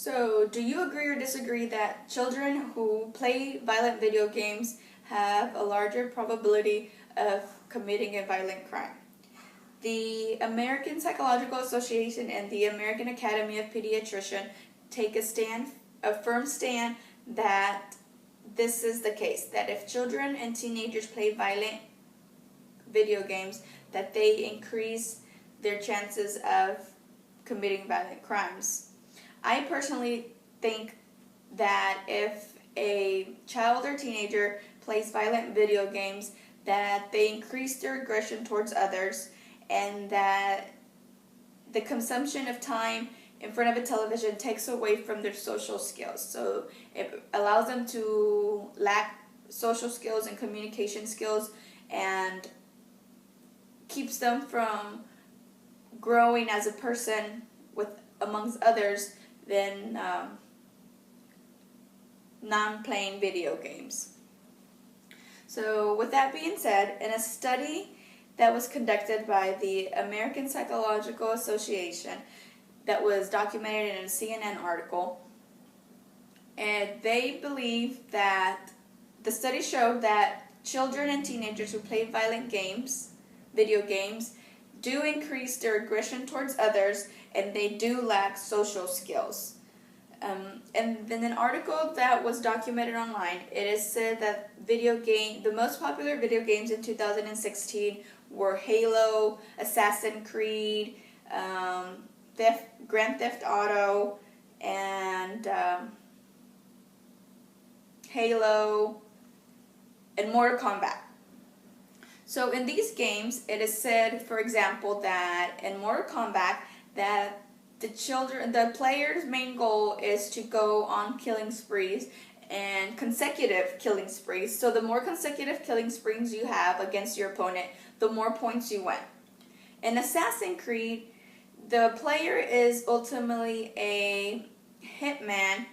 So, do you agree or disagree that children who play violent video games have a larger probability of committing a violent crime? The American Psychological Association and the American Academy of Pediatricians take a firm stand that this is the case, that if children and teenagers play violent video games, that they increase their chances of committing violent crimes. I personally think that if a child or teenager plays violent video games, that they increase their aggression towards others, and that the consumption of time in front of a television takes away from their social skills. So it allows them to lack social skills and communication skills, and keeps them from growing as a person with amongst others than non-playing video games. So with that being said, in a study that was conducted by the American Psychological Association that was documented in a CNN article, and they believe that the study showed that children and teenagers who play violent games, video games, do increase their aggression towards others, and they do lack social skills. And in an article that was documented online, it is said that the most popular video games in 2016 were Halo, Assassin's Creed, Grand Theft Auto, and Halo, and Mortal Kombat. So in these games, it is said, for example, that in Mortal Kombat, that the player's main goal is to go on killing sprees and consecutive killing sprees. So the more consecutive killing sprees you have against your opponent, the more points you win. In Assassin's Creed, the player is ultimately a hitman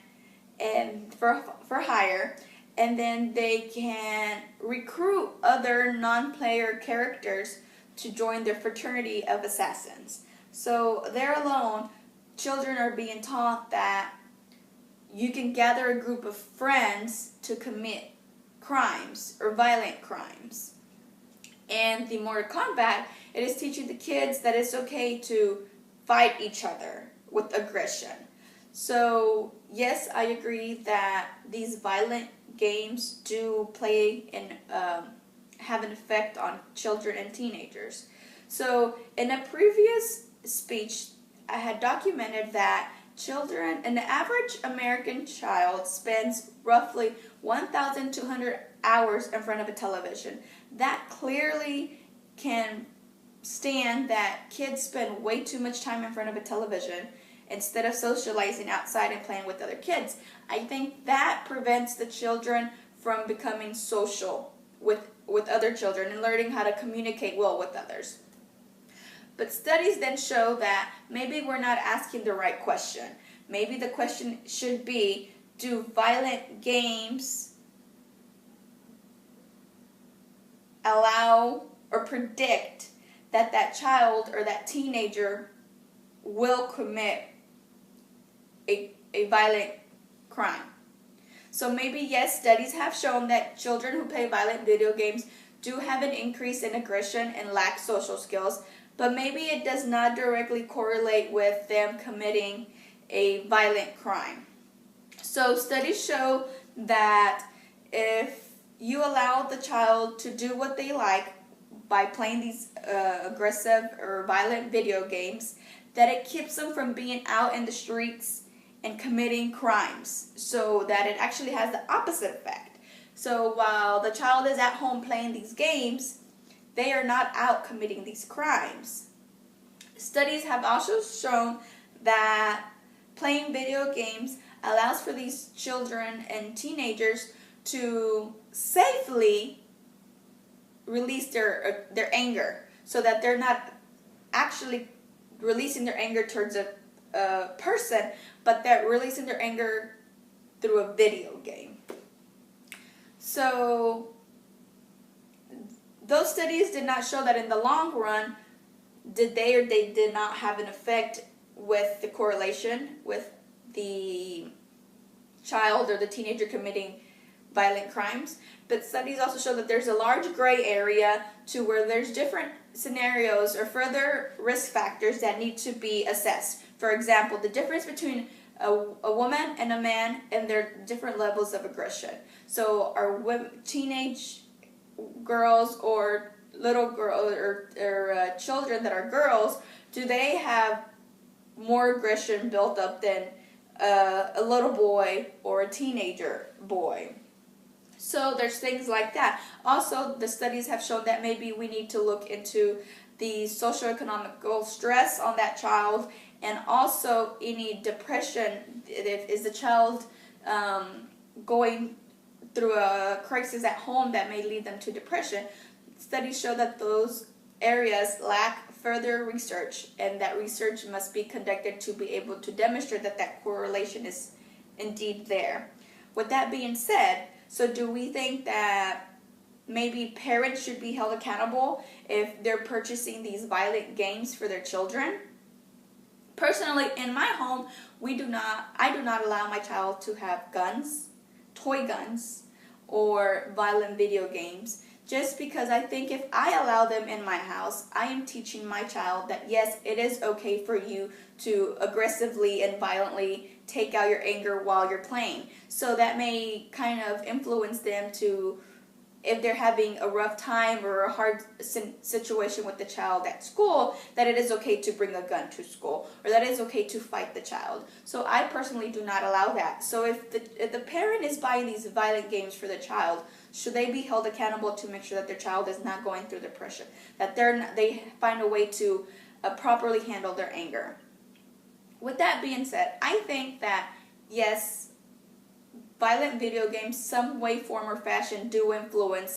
and for hire, and then they can recruit other non-player characters to join their fraternity of assassins. So there alone, children are being taught that you can gather a group of friends to commit crimes or violent crimes. And the Mortal Kombat, it is teaching the kids that it's okay to fight each other with aggression. So yes, I agree that these violent games do play and have an effect on children and teenagers. So in a previous speech, I had documented that an average American child spends roughly 1,200 hours in front of a television. That clearly can stand that kids spend way too much time in front of a television instead of socializing outside and playing with other kids. I think that prevents the children from becoming social with other children and learning how to communicate well with others. But studies then show that maybe we're not asking the right question. Maybe the question should be, do violent games allow or predict that child or that teenager will commit a violent crime? So maybe yes, studies have shown that children who play violent video games do have an increase in aggression and lack social skills, but maybe it does not directly correlate with them committing a violent crime. So studies show that if you allow the child to do what they like by playing these aggressive or violent video games, that it keeps them from being out in the streets and committing crimes, so that it actually has the opposite effect. So while the child is at home playing these games, they are not out committing these crimes. Studies have also shown that playing video games allows for these children and teenagers to safely release their anger, so that they're not actually releasing their anger towards a person, but they're releasing their anger through a video game. So those studies did not show that in the long run they did not have an effect with the correlation with the child or the teenager committing violent crimes, but studies also show that there's a large gray area to where there's different scenarios or further risk factors that need to be assessed. For example, the difference between a woman and a man and their different levels of aggression. So are teenage girls or little girls or children that are girls, do they have more aggression built up than a little boy or a teenager boy? So there's things like that. Also, the studies have shown that maybe we need to look into the socioeconomic stress on that child, and also any depression. Is the child going through a crisis at home that may lead them to depression? Studies show that those areas lack further research, and that research must be conducted to be able to demonstrate that that correlation is indeed there. With that being said, so do we think that maybe parents should be held accountable if they're purchasing these violent games for their children? Personally, in my home, I do not allow my child to have guns, toy guns, or violent video games, just because I think if I allow them in my house, I am teaching my child that yes, it is okay for you to aggressively and violently take out your anger while you're playing. So that may kind of influence them to, if they're having a rough time or a hard situation with the child at school, that it is okay to bring a gun to school, or that it's okay to fight the child. So I personally do not allow that. So if the parent is buying these violent games for the child, should they be held accountable to make sure that their child is not going through depression, that they find a way to properly handle their anger? With that being said, I think that yes, violent video games, some way, form, or fashion do influence